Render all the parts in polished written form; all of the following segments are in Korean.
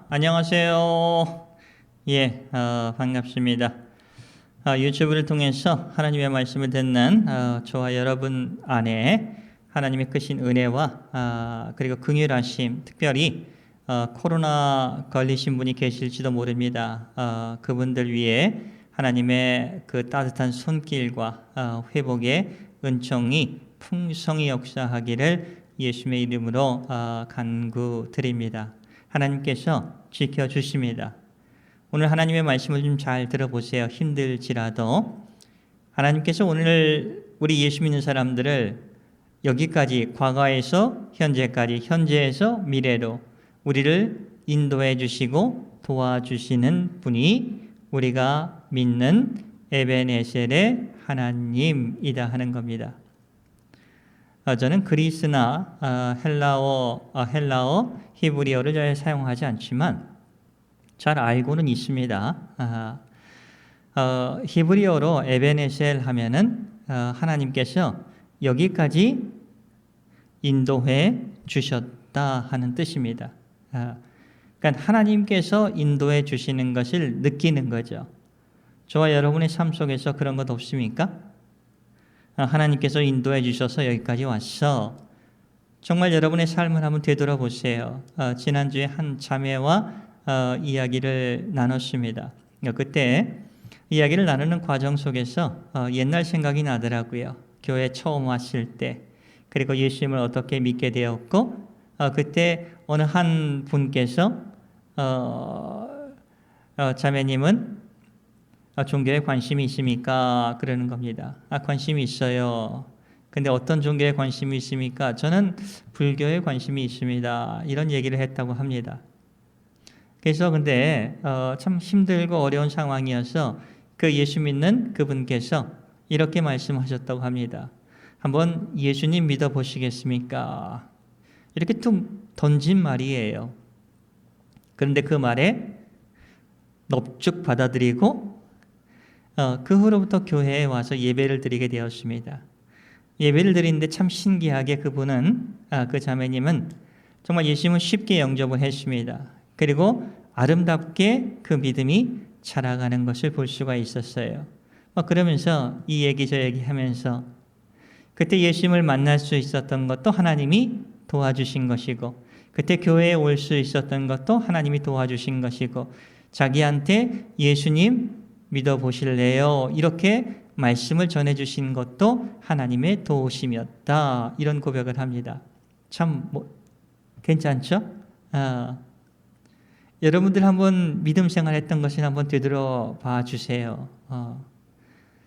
안녕하세요. 반갑습니다. 유튜브를 통해서 하나님의 말씀을 듣는 저와 여러분 안에 하나님의 크신 은혜와 그리고 긍휼하심, 특별히 코로나 걸리신 분이 계실지도 모릅니다. 그분들 위해 하나님의 그 따뜻한 손길과 회복의 은총이 풍성히 역사하기를 예수님의 이름으로 간구드립니다. 하나님께서 지켜주십니다. 오늘 하나님의 말씀을 좀 잘 들어보세요. 힘들지라도 하나님께서 오늘 우리 예수 믿는 사람들을 여기까지, 과거에서 현재까지, 현재에서 미래로 우리를 인도해 주시고 도와주시는 분이 우리가 믿는 에벤에셀의 하나님이다 하는 겁니다. 저는 그리스나 헬라어, 히브리어를 잘 사용하지 않지만 잘 알고는 있습니다. 히브리어로 에벤에셀 하면은 하나님께서 여기까지 인도해 주셨다 하는 뜻입니다. 그러니까 하나님께서 인도해 주시는 것을 느끼는 거죠. 저와 여러분의 삶 속에서 그런 것 없습니까? 하나님께서 인도해 주셔서 여기까지 왔어. 정말 여러분의 삶을 한번 되돌아보세요. 지난주에 한 자매와 이야기를 나눴습니다. 그때 이야기를 나누는 과정 속에서 옛날 생각이 나더라고요. 교회 처음 왔을 때, 그리고 예수님을 어떻게 믿게 되었고, 그때 어느 한 분께서 자매님은 종교에 관심이 있습니까? 그러는 겁니다. 관심이 있어요. 근데 어떤 종교에 관심이 있습니까? 저는 불교에 관심이 있습니다. 이런 얘기를 했다고 합니다. 그래서 근데 참 힘들고 어려운 상황이어서 그 예수 믿는 그분께서 이렇게 말씀하셨다고 합니다. 한번 예수님 믿어보시겠습니까? 이렇게 툭 던진 말이에요. 그런데 그 말에 넙죽 받아들이고 그 후로부터 교회에 와서 예배를 드리게 되었습니다. 예배를 드리는데 참 신기하게 그분은, 그 자매님은 정말 예수님을 쉽게 영접을 했습니다. 그리고 아름답게 그 믿음이 자라가는 것을 볼 수가 있었어요. 그러면서 이 얘기 저 얘기 하면서 그때 예수님을 만날 수 있었던 것도 하나님이 도와주신 것이고, 그때 교회에 올 수 있었던 것도 하나님이 도와주신 것이고, 자기한테 예수님 믿어보실래요? 이렇게 말씀을 전해주신 것도 하나님의 도우심이었다. 이런 고백을 합니다. 참 괜찮죠? 여러분들 한번 믿음 생활했던 것을 한번 되돌아봐 주세요.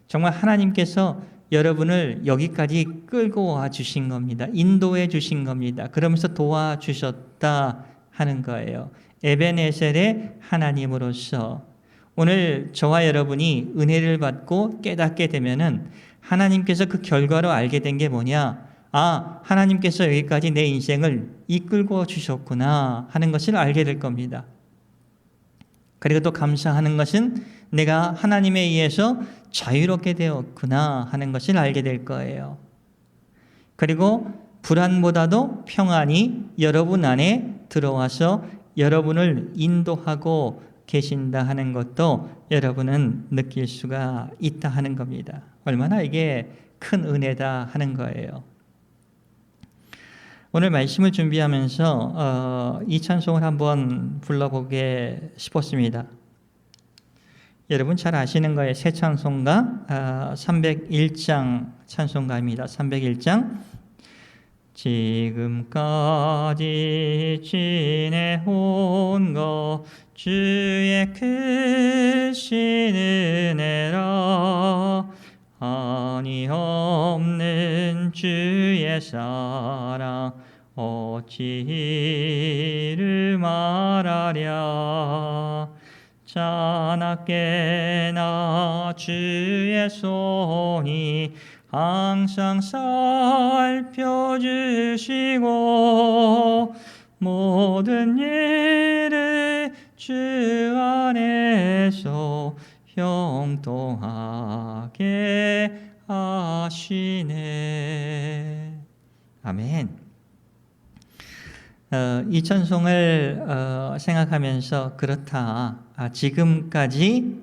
정말 하나님께서 여러분을 여기까지 끌고 와 주신 겁니다. 인도해 주신 겁니다. 그러면서 도와주셨다 하는 거예요. 에벤에셀의 하나님으로서 오늘 저와 여러분이 은혜를 받고 깨닫게 되면은 하나님께서 그 결과로 알게 된 게 뭐냐? 하나님께서 여기까지 내 인생을 이끌고 주셨구나 하는 것을 알게 될 겁니다. 그리고 또 감사하는 것은 내가 하나님에 의해서 자유롭게 되었구나 하는 것을 알게 될 거예요. 그리고 불안보다도 평안이 여러분 안에 들어와서 여러분을 인도하고 계신다 하는 것도 여러분은 느낄 수가 있다 하는 겁니다. 얼마나 이게 큰 은혜다 하는 거예요. 오늘 말씀을 준비하면서 이 찬송을 한번 불러보게 싶었습니다. 여러분 잘 아시는 거예요. 새 찬송가 301장 찬송가입니다. 301장. 지금까지 지내온 것 주의 크신 은혜라, 한이 없는 주의 사랑 어찌 이를 말하랴. 자나깨나 주의 손이 항상 살펴주시고 모든 일을 주 안에서 형통하게 하시네. 아멘. 이 찬송을 생각하면서 그렇다. 지금까지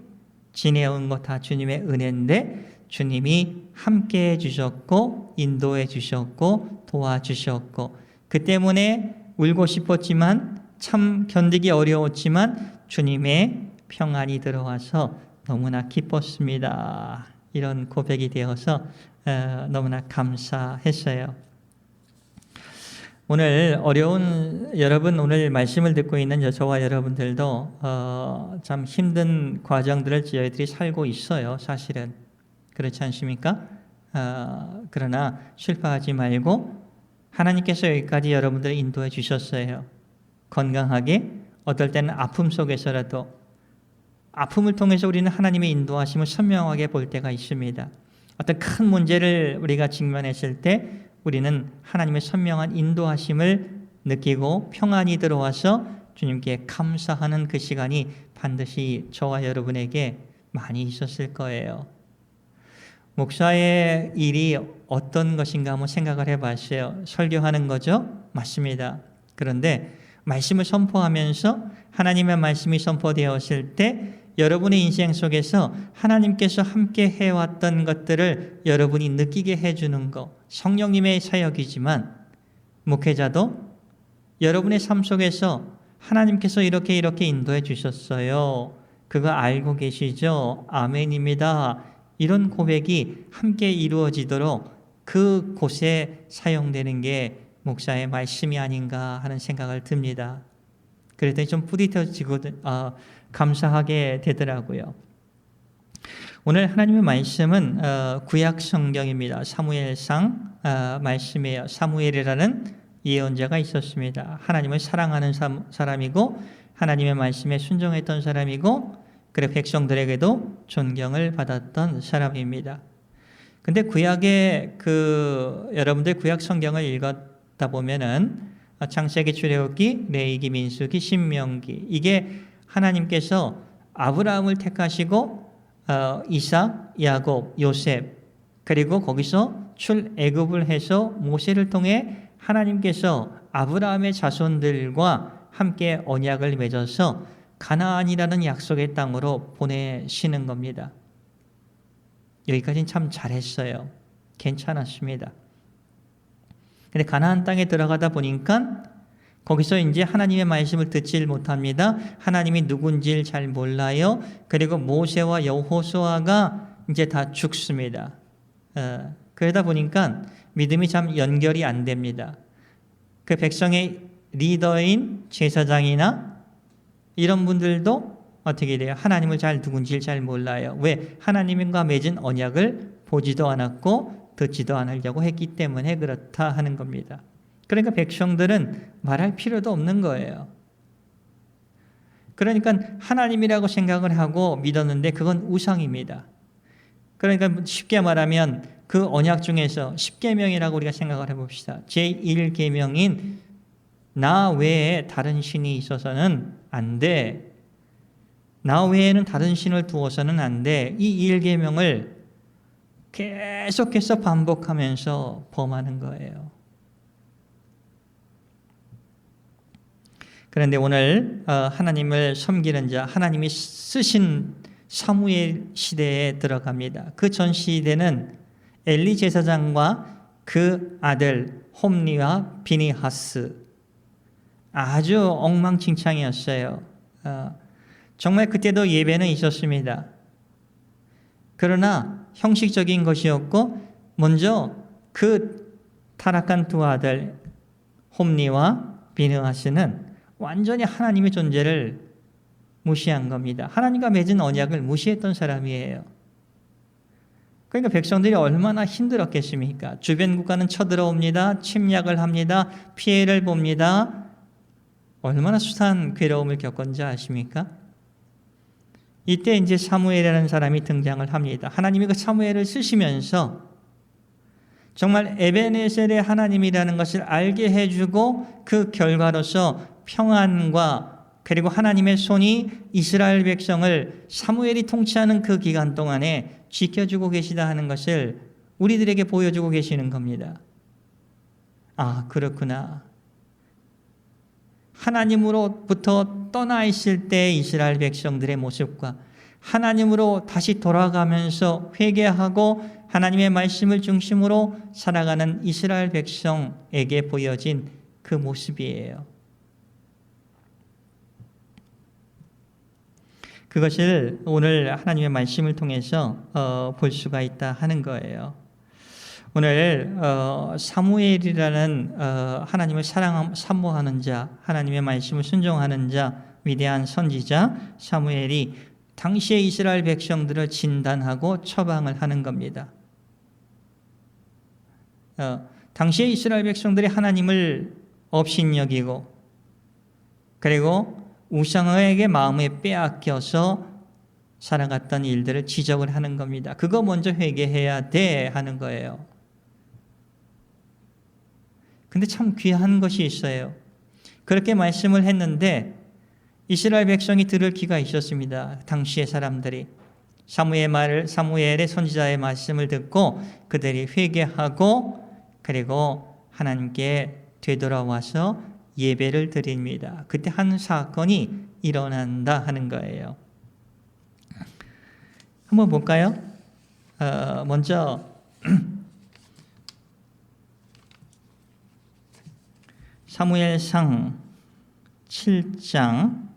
지내온 것 다 주님의 은혜인데 주님이 함께해 주셨고 인도해 주셨고 도와주셨고 그 때문에 울고 싶었지만 참 견디기 어려웠지만 주님의 평안이 들어와서 너무나 기뻤습니다. 이런 고백이 되어서 너무나 감사했어요. 오늘 여러분 오늘 말씀을 듣고 있는 저와 여러분들도 참 힘든 과정들을 저희들이 살고 있어요. 사실은 그렇지 않습니까? 그러나 슬퍼하지 말고 하나님께서 여기까지 여러분들을 인도해 주셨어요. 건강하게 어떨 때는 아픔 속에서라도 아픔을 통해서 우리는 하나님의 인도하심을 선명하게 볼 때가 있습니다. 어떤 큰 문제를 우리가 직면했을 때 우리는 하나님의 선명한 인도하심을 느끼고 평안이 들어와서 주님께 감사하는 그 시간이 반드시 저와 여러분에게 많이 있었을 거예요. 목사의 일이 어떤 것인가 한번 생각을 해봤어요. 설교하는 거죠? 맞습니다. 그런데 말씀을 선포하면서 하나님의 말씀이 선포되었을 때 여러분의 인생 속에서 하나님께서 함께 해왔던 것들을 여러분이 느끼게 해주는 것, 성령님의 사역이지만 목회자도 여러분의 삶 속에서 하나님께서 이렇게 인도해 주셨어요. 그거 알고 계시죠? 아멘입니다. 이런 고백이 함께 이루어지도록 그 곳에 사용되는 게 목사의 말씀이 아닌가 하는 생각을 듭니다. 그랬더니 좀 뿌듯해지고 감사하게 되더라고요. 오늘 하나님의 말씀은 구약 성경입니다. 사무엘상 말씀이에요. 사무엘이라는 예언자가 있었습니다. 하나님을 사랑하는 사람이고 하나님의 말씀에 순종했던 사람이고 그리고 백성들에게도 존경을 받았던 사람입니다. 근데 구약의 여러분들 구약 성경을 읽었다 보면은 창세기, 출애굽기, 레위기, 민수기, 신명기 이게 하나님께서 아브라함을 택하시고 이삭, 야곱, 요셉 그리고 거기서 출애굽을 해서 모세를 통해 하나님께서 아브라함의 자손들과 함께 언약을 맺어서 가나안이라는 약속의 땅으로 보내시는 겁니다. 여기까지는 참 잘했어요. 괜찮았습니다. 근데 가나안 땅에 들어가다 보니까 거기서 이제 하나님의 말씀을 듣질 못합니다. 하나님이 누군지를 잘 몰라요. 그리고 모세와 여호수아가 이제 다 죽습니다. 그러다 보니까 믿음이 참 연결이 안 됩니다. 그 백성의 리더인 제사장이나 이런 분들도 어떻게 돼요? 하나님을 누군지를 잘 몰라요. 왜? 하나님과 맺은 언약을 보지도 않았고 듣지도 않으려고 했기 때문에 그렇다 하는 겁니다. 그러니까 백성들은 말할 필요도 없는 거예요. 그러니까 하나님이라고 생각을 하고 믿었는데 그건 우상입니다. 그러니까 쉽게 말하면 그 언약 중에서 10계명이라고 우리가 생각을 해봅시다. 제1계명인 나 외에 다른 신이 있어서는 안 돼. 나 외에는 다른 신을 두어서는 안 돼. 이 1계명을 계속해서 반복하면서 범하는 거예요. 그런데 오늘 하나님을 섬기는 자, 하나님이 쓰신 사무엘 시대에 들어갑니다. 그 전 시대는 엘리 제사장과 그 아들 홈리와 비니하스 아주 엉망진창이었어요. 정말 그때도 예배는 있었습니다. 그러나 형식적인 것이었고 먼저 그 타락한 두 아들 홈리와 비느하스는 완전히 하나님의 존재를 무시한 겁니다. 하나님과 맺은 언약을 무시했던 사람이에요. 그러니까 백성들이 얼마나 힘들었겠습니까? 주변 국가는 쳐들어옵니다. 침략을 합니다. 피해를 봅니다. 얼마나 숱한 괴로움을 겪었는지 아십니까? 이때 이제 사무엘이라는 사람이 등장을 합니다. 하나님이 그 사무엘을 쓰시면서 정말 에베네셀의 하나님이라는 것을 알게 해주고 그 결과로서 평안과 그리고 하나님의 손이 이스라엘 백성을 사무엘이 통치하는 그 기간 동안에 지켜주고 계시다 하는 것을 우리들에게 보여주고 계시는 겁니다. 아, 그렇구나. 하나님으로부터 떠나 있을 때 이스라엘 백성들의 모습과 하나님으로 다시 돌아가면서 회개하고 하나님의 말씀을 중심으로 살아가는 이스라엘 백성에게 보여진 그 모습이에요. 그것을 오늘 하나님의 말씀을 통해서 볼 수가 있다 하는 거예요. 오늘 사무엘이라는 하나님을 사모하는 자, 하나님의 말씀을 순종하는 자, 위대한 선지자 사무엘이 당시의 이스라엘 백성들을 진단하고 처방을 하는 겁니다. 당시의 이스라엘 백성들이 하나님을 업신여기고 그리고 우상에게 마음에 빼앗겨서 살아갔던 일들을 지적을 하는 겁니다. 그거 먼저 회개해야 돼 하는 거예요. 근데 참 귀한 것이 있어요. 그렇게 말씀을 했는데 이스라엘 백성이 들을 기가 있었습니다. 당시의 사람들이 사무엘의 선지자의 말씀을 듣고 그들이 회개하고 그리고 하나님께 되돌아와서 예배를 드립니다. 그때 한 사건이 일어난다 하는 거예요. 한번 볼까요? 먼저 사무엘상 7장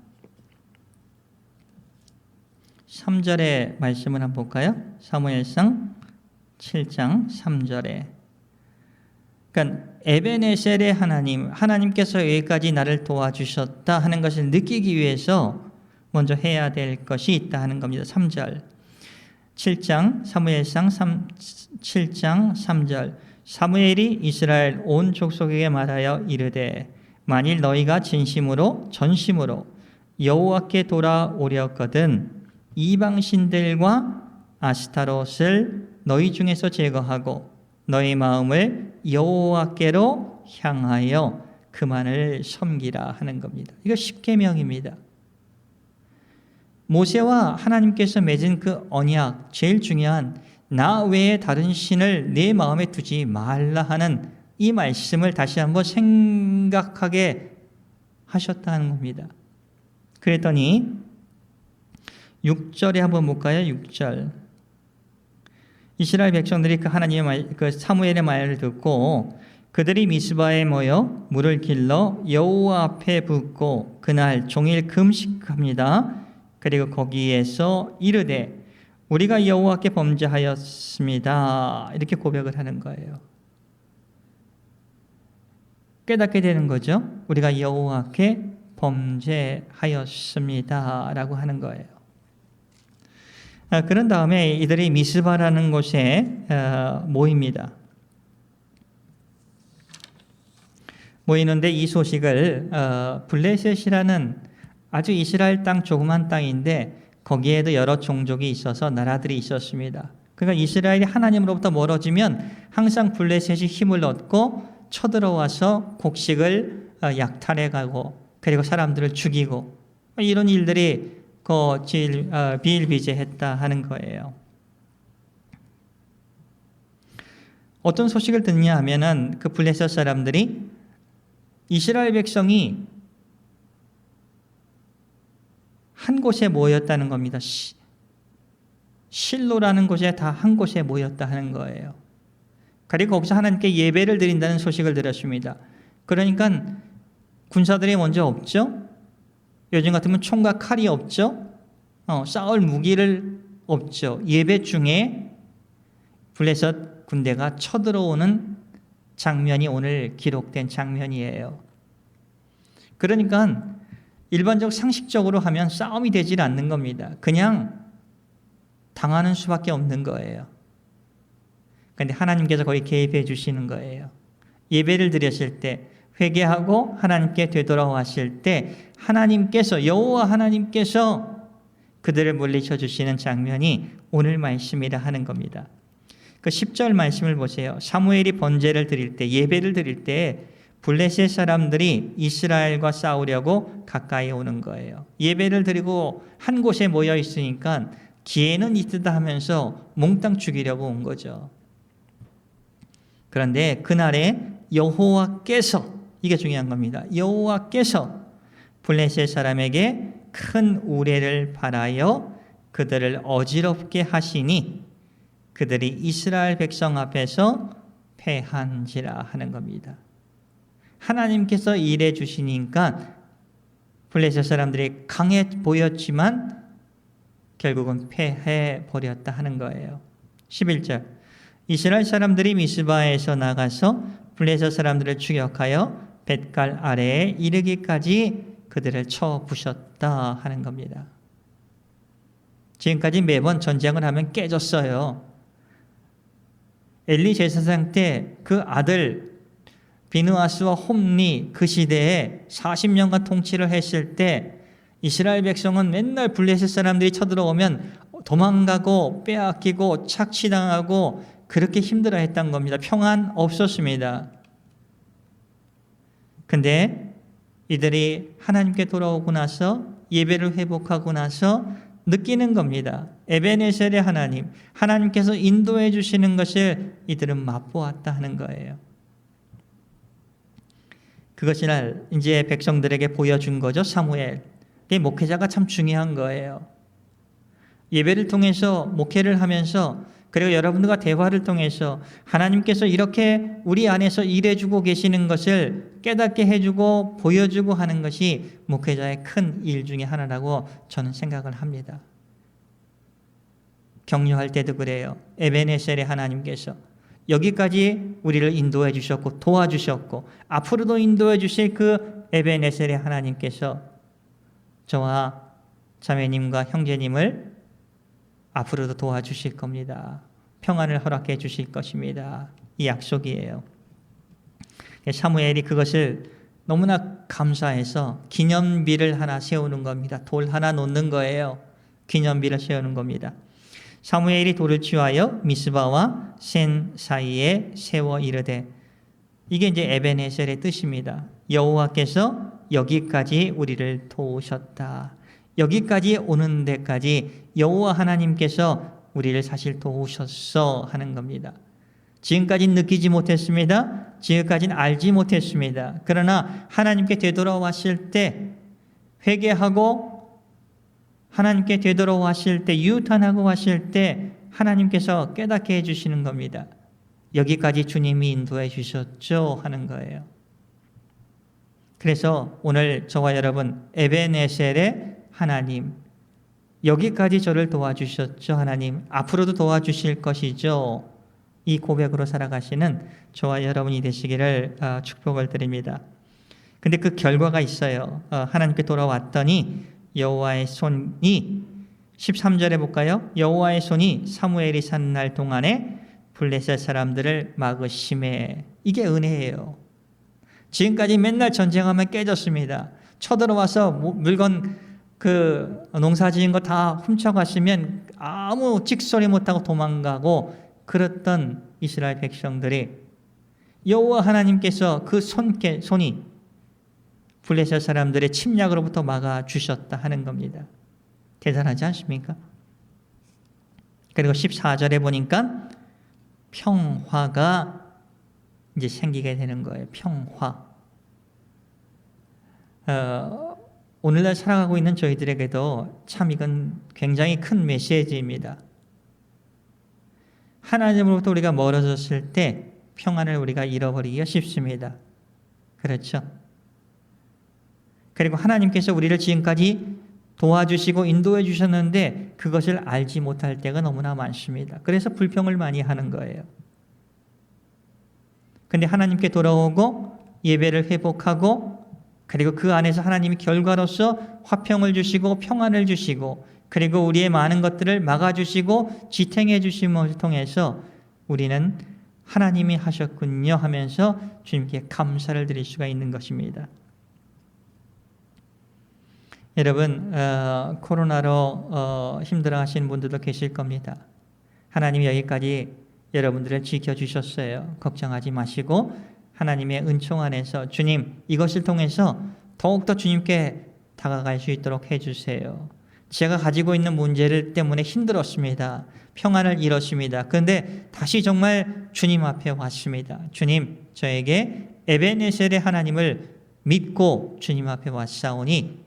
3절의 말씀을 한번 볼까요? 사무엘상 7장 3절에 그러니까 에베네셀의 하나님께서 여기까지 나를 도와주셨다 하는 것을 느끼기 위해서 먼저 해야 될 것이 있다 하는 겁니다. 3절 7장 사무엘상 7장 3절 사무엘이 이스라엘 온 족속에게 말하여 이르되 만일 너희가 진심으로 전심으로 여호와께 돌아오렸거든 이방신들과 아스타롯을 너희 중에서 제거하고 너희 마음을 여호와께로 향하여 그만을 섬기라 하는 겁니다. 이거 십계명입니다. 모세와 하나님께서 맺은 그 언약, 제일 중요한 나 외에 다른 신을 내 마음에 두지 말라 하는 이 말씀을 다시 한번 생각하게 하셨다는 겁니다. 그랬더니 6절에 한번 볼까요? 6절 이스라엘 백성들이 그 하나님의 그 사무엘의 말을 듣고 그들이 미스바에 모여 물을 길러 여호와 앞에 붓고 그날 종일 금식합니다. 그리고 거기에서 이르되 우리가 여호와께 범죄하였습니다. 이렇게 고백을 하는 거예요. 깨닫게 되는 거죠. 우리가 여호와께 범죄하였습니다. 라고 하는 거예요. 그런 다음에 이들이 미스바라는 곳에 모입니다. 모이는데 이 소식을 블레셋이라는 아주 이스라엘 땅 조그만 땅인데 거기에도 여러 종족이 있어서 나라들이 있었습니다. 그러니까 이스라엘이 하나님으로부터 멀어지면 항상 블레셋이 힘을 얻고 쳐들어와서 곡식을 약탈해가고 그리고 사람들을 죽이고 이런 일들이 비일비재했다 하는 거예요. 어떤 소식을 듣냐 하면은 그 블레셋 사람들이 이스라엘 백성이 한 곳에 모였다는 겁니다. 실로라는 곳에 다 한 곳에 모였다 하는 거예요. 그리고 거기서 하나님께 예배를 드린다는 소식을 들었습니다. 그러니까 군사들이 먼저 없죠. 요즘 같으면 총과 칼이 없죠. 싸울 무기를 없죠. 예배 중에 블레셋 군대가 쳐들어오는 장면이 오늘 기록된 장면이에요. 그러니까 일반적 상식적으로 하면 싸움이 되질 않는 겁니다. 그냥 당하는 수밖에 없는 거예요. 그런데 하나님께서 거기 개입해 주시는 거예요. 예배를 드렸을 때 회개하고 하나님께 되돌아왔을 때 하나님께서 여호와 하나님께서 그들을 물리쳐 주시는 장면이 오늘 말씀이라 하는 겁니다. 그 10절 말씀을 보세요. 사무엘이 번제를 드릴 때 예배를 드릴 때 블레셋 사람들이 이스라엘과 싸우려고 가까이 오는 거예요. 예배를 드리고 한 곳에 모여 있으니까 기회는 있다 하면서 몽땅 죽이려고 온 거죠. 그런데 그날에 여호와께서 이게 중요한 겁니다. 여호와께서 블레셋 사람에게 큰 우레를 발하여 그들을 어지럽게 하시니 그들이 이스라엘 백성 앞에서 패한지라 하는 겁니다. 하나님께서 일해 주시니까 블레셋 사람들이 강해 보였지만 결국은 패해 버렸다 하는 거예요. 11절 이스라엘 사람들이 미스바에서 나가서 블레셋 사람들을 추격하여 벳갈 아래에 이르기까지 그들을 쳐 부셨다 하는 겁니다. 지금까지 매번 전쟁을 하면 깨졌어요. 엘리 제사장 때 그 아들 비느하스와 홈리 그 시대에 40년간 통치를 했을 때 이스라엘 백성은 맨날 블레셋 사람들이 쳐들어오면 도망가고 빼앗기고 착취당하고 그렇게 힘들어했던 겁니다. 평안 없었습니다. 근데 이들이 하나님께 돌아오고 나서 예배를 회복하고 나서 느끼는 겁니다. 에베네셀의 하나님, 하나님께서 인도해 주시는 것을 이들은 맛보았다 하는 거예요. 그것을 이제 백성들에게 보여준 거죠. 사무엘. 목회자가 참 중요한 거예요. 예배를 통해서 목회를 하면서 그리고 여러분들과 대화를 통해서 하나님께서 이렇게 우리 안에서 일해주고 계시는 것을 깨닫게 해주고 보여주고 하는 것이 목회자의 큰 일 중에 하나라고 저는 생각을 합니다. 격려할 때도 그래요. 에베네셀의 하나님께서 여기까지 우리를 인도해 주셨고 도와주셨고 앞으로도 인도해 주실 그 에베네셀의 하나님께서 저와 자매님과 형제님을 앞으로도 도와주실 겁니다. 평안을 허락해 주실 것입니다. 이 약속이에요. 사무엘이 그것을 너무나 감사해서 기념비를 하나 세우는 겁니다. 돌 하나 놓는 거예요. 기념비를 세우는 겁니다. 사무엘이 돌을 취하여 미스바와 센 사이에 세워 이르되 이게 이제 에베네셀의 뜻입니다. 여호와께서 여기까지 우리를 도우셨다. 여기까지 오는 데까지 여호와 하나님께서 우리를 사실 도우셨어 하는 겁니다. 지금까지는 느끼지 못했습니다. 지금까지는 알지 못했습니다. 그러나 하나님께 되돌아왔을 때 회개하고 하나님께 되돌아왔을 때 유탄하고 왔을 때 하나님께서 깨닫게 해주시는 겁니다. 여기까지 주님이 인도해 주셨죠 하는 거예요. 그래서 오늘 저와 여러분 에베네셀의 하나님 여기까지 저를 도와주셨죠 하나님 앞으로도 도와주실 것이죠. 이 고백으로 살아가시는 저와 여러분이 되시기를 축복을 드립니다. 근데 그 결과가 있어요. 하나님께 돌아왔더니 여호와의 손이 13절에 볼까요? 여호와의 손이 사무엘이 사는 날 동안에 블레셋 사람들을 막으심에 이게 은혜예요. 지금까지 맨날 전쟁하면 깨졌습니다. 쳐들어와서 물건 그 농사 지은 거 다 훔쳐갔으면 아무 찍소리 못하고 도망가고 그랬던 이스라엘 백성들이 여호와 하나님께서 그 손이 블레셋 사람들의 침략으로부터 막아주셨다 하는 겁니다. 대단하지 않습니까? 그리고 14절에 보니까 평화가 이제 생기게 되는 거예요. 평화. 오늘날 살아가고 있는 저희들에게도 참 이건 굉장히 큰 메시지입니다. 하나님으로부터 우리가 멀어졌을 때 평안을 우리가 잃어버리기가 쉽습니다. 그렇죠? 그리고 하나님께서 우리를 지금까지 도와주시고 인도해 주셨는데 그것을 알지 못할 때가 너무나 많습니다. 그래서 불평을 많이 하는 거예요. 근데 하나님께 돌아오고 예배를 회복하고 그리고 그 안에서 하나님이 결과로서 화평을 주시고 평안을 주시고 그리고 우리의 많은 것들을 막아주시고 지탱해 주심을 통해서 우리는 하나님이 하셨군요 하면서 주님께 감사를 드릴 수가 있는 것입니다. 여러분 코로나로 힘들어하시는 분들도 계실 겁니다. 하나님이 여기까지 여러분들을 지켜주셨어요. 걱정하지 마시고 하나님의 은총 안에서 주님 이것을 통해서 더욱더 주님께 다가갈 수 있도록 해주세요. 제가 가지고 있는 문제를 때문에 힘들었습니다. 평안을 잃었습니다. 그런데 다시 정말 주님 앞에 왔습니다. 주님 저에게 에베네셀의 하나님을 믿고 주님 앞에 왔사오니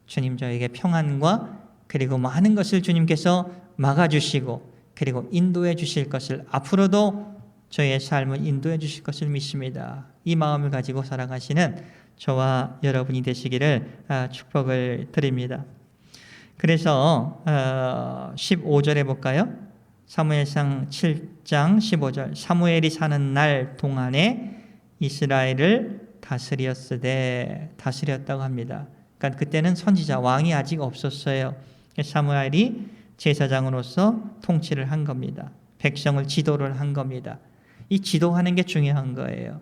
주님 저에게 평안과 그리고 많은 것을 주님께서 막아주시고 그리고 인도해 주실 것을 앞으로도 저의 삶을 인도해 주실 것을 믿습니다. 이 마음을 가지고 살아가시는 저와 여러분이 되시기를 축복을 드립니다. 그래서 15절에 볼까요? 사무엘상 7장 15절 사무엘이 사는 날 동안에 이스라엘을 다스렸다고 합니다. 그러니까 그때는 선지자 왕이 아직 없었어요. 사무엘이 제사장으로서 통치를 한 겁니다. 백성을 지도를 한 겁니다. 이 지도하는 게 중요한 거예요.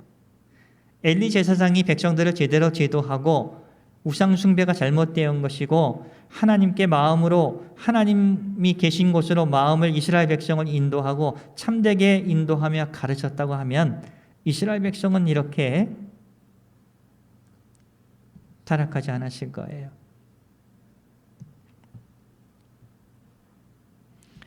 엘리 제사장이 백성들을 제대로 지도하고 우상 숭배가 잘못되어 것이고 하나님께 마음으로 하나님이 계신 곳으로 마음을 이스라엘 백성을 인도하고 참되게 인도하며 가르쳤다고 하면 이스라엘 백성은 이렇게 타락하지 않았을 거예요.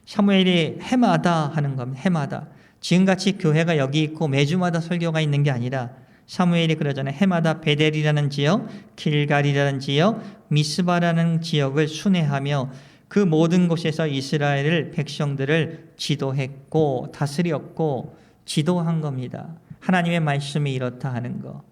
사무엘이 해마다 하는 겁니다. 해마다. 지금같이 교회가 여기 있고 매주마다 설교가 있는 게 아니라 사무엘이 그러잖아요. 해마다 베델이라는 지역, 길갈이라는 지역, 미스바라는 지역을 순회하며 그 모든 곳에서 이스라엘을 백성들을 지도했고 다스렸고 지도한 겁니다. 하나님의 말씀이 이렇다 하는 거.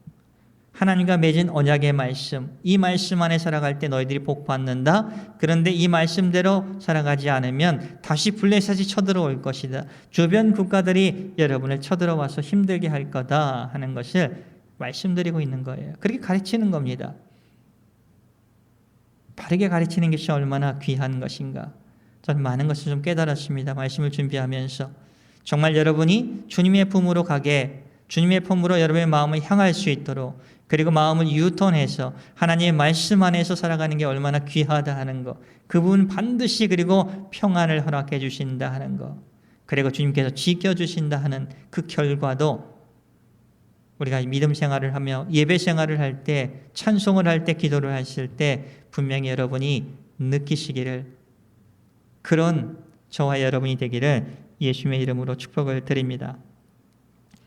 하나님과 맺은 언약의 말씀, 이 말씀 안에 살아갈 때 너희들이 복 받는다. 그런데 이 말씀대로 살아가지 않으면 다시 블레셋이 쳐들어올 것이다. 주변 국가들이 여러분을 쳐들어와서 힘들게 할 거다 하는 것을 말씀드리고 있는 거예요. 그렇게 가르치는 겁니다. 바르게 가르치는 것이 얼마나 귀한 것인가. 저는 많은 것을 좀 깨달았습니다. 말씀을 준비하면서. 정말 여러분이 주님의 품으로 가게, 주님의 품으로 여러분의 마음을 향할 수 있도록, 그리고 마음을 유턴해서 하나님의 말씀 안에서 살아가는 게 얼마나 귀하다 하는 것, 그분 반드시 그리고 평안을 허락해 주신다 하는 것, 그리고 주님께서 지켜주신다 하는 그 결과도 우리가 믿음 생활을 하며 예배 생활을 할 때, 찬송을 할 때, 기도를 하실 때 분명히 여러분이 느끼시기를, 그런 저와 여러분이 되기를 예수님의 이름으로 축복을 드립니다.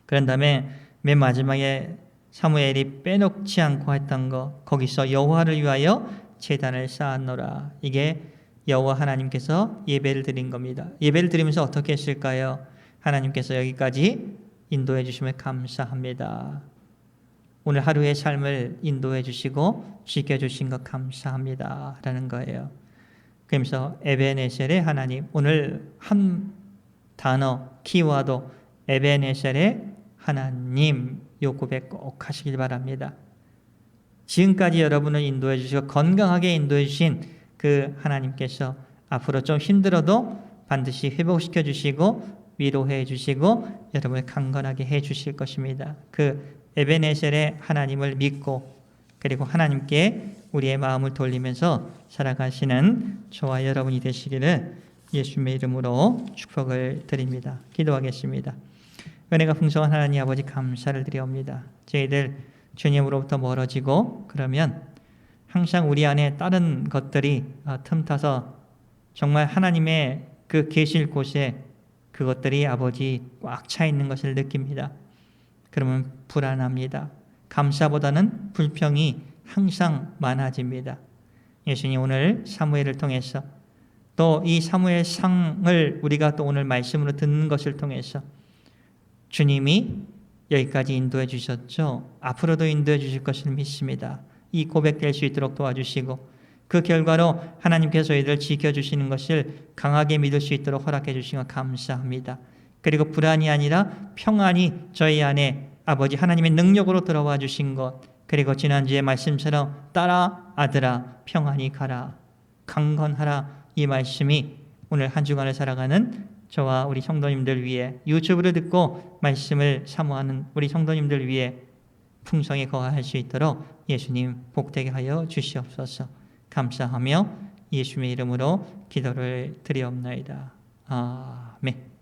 그런 다음에 맨 마지막에 사무엘이 빼놓지 않고 했던 거, 거기서 여호와를 위하여 제단을 쌓았노라. 이게 여호와 하나님께서 예배를 드린 겁니다. 예배를 드리면서 어떻게 했을까요? 하나님께서 여기까지 인도해 주시면 감사합니다. 오늘 하루의 삶을 인도해 주시고 지켜주신 것 감사합니다 라는 거예요. 그러면서 에베네셀의 하나님, 오늘 한 단어, 키워드 에베네셀의 하나님, 요 고백 꼭 하시길 바랍니다. 지금까지 여러분을 인도해 주시고 건강하게 인도해 주신 그 하나님께서 앞으로 좀 힘들어도 반드시 회복시켜 주시고 위로해 주시고 여러분을 강건하게 해 주실 것입니다. 그 에베네셀의 하나님을 믿고 그리고 하나님께 우리의 마음을 돌리면서 살아가시는 저와 여러분이 되시기를 예수님의 이름으로 축복을 드립니다. 기도하겠습니다. 은혜가 풍성한 하나님 아버지 감사를 드리옵니다. 저희들 주님으로부터 멀어지고 그러면 항상 우리 안에 다른 것들이 틈타서 정말 하나님의 그 계실 곳에 그것들이 아버지 꽉 차 있는 것을 느낍니다. 그러면 불안합니다. 감사보다는 불평이 항상 많아집니다. 예수님 오늘 사무엘을 통해서 또 이 사무엘상을 우리가 또 오늘 말씀으로 듣는 것을 통해서 주님이 여기까지 인도해 주셨죠. 앞으로도 인도해 주실 것을 믿습니다. 이 고백될 수 있도록 도와주시고 그 결과로 하나님께서 저희들을 지켜주시는 것을 강하게 믿을 수 있도록 허락해 주신 것 감사합니다. 그리고 불안이 아니라 평안이 저희 안에 아버지 하나님의 능력으로 들어와 주신 것, 그리고 지난주의 말씀처럼 딸아 아들아 평안히 가라 강건하라, 이 말씀이 오늘 한 주간을 살아가는 저와 우리 성도님들 위해, 유튜브를 듣고 말씀을 사모하는 우리 성도님들 위해 풍성히 거하할 수 있도록 예수님 복되게 하여 주시옵소서. 감사하며 예수님의 이름으로 기도를 드리옵나이다. 아멘.